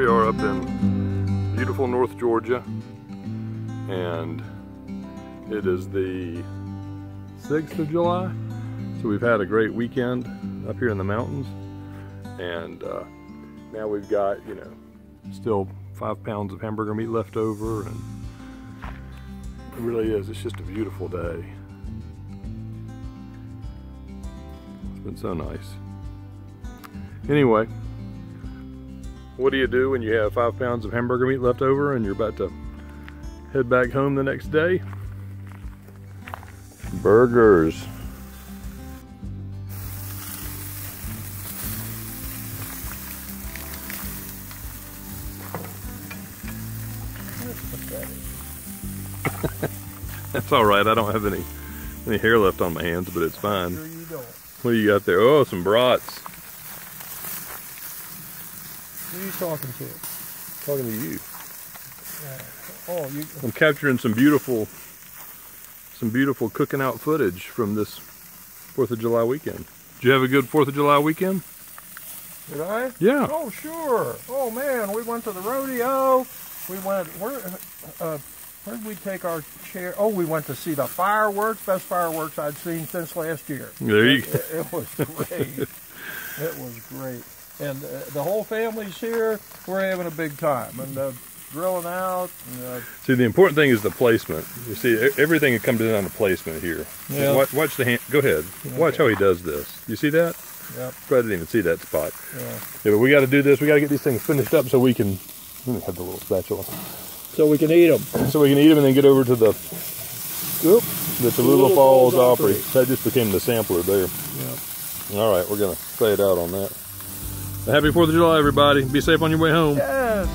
we are up in beautiful North Georgia, and it is the 6th of July. So we've had a great weekend up here in the mountains, and now we've got, you know, still 5 pounds of hamburger meat left over, and it really is, it's just a beautiful day. It's been so nice. Anyway, what do you do when you have 5 pounds of hamburger meat left over and you're about to head back home the next day? Burgers. That's all right. I don't have any hair left on my hands, but it's fine. Sure you don't. What do you got there? Oh, some brats. Who are you talking to? Talking to you. Oh, you. I'm capturing some beautiful cooking out footage from this 4th of July weekend. Did you have a good 4th of July weekend? Did I? Yeah. Oh, sure. Oh man, we went to the rodeo. We went. Where did we take our chair? Oh, we went to see the fireworks. Best fireworks I'd seen since last year. There you go. It was great. It was great. And the whole family's here. We're having a big time. And grilling out. See, the important thing is the placement. You see, everything comes down to placement here. Yeah. Watch the hand. Go ahead. Okay. Watch how he does this. You see that? Yep. I didn't even see that spot. Yeah. Yeah, but we got to do this. We got to get these things finished up so we can. Let me have the little spatula. So we can eat them. So we can eat them and then get over to the Tallulah Falls Opry. That just became the sampler there. Yep. All right, we're gonna fade out on that. Happy 4th of July, everybody. Be safe on your way home. Yes.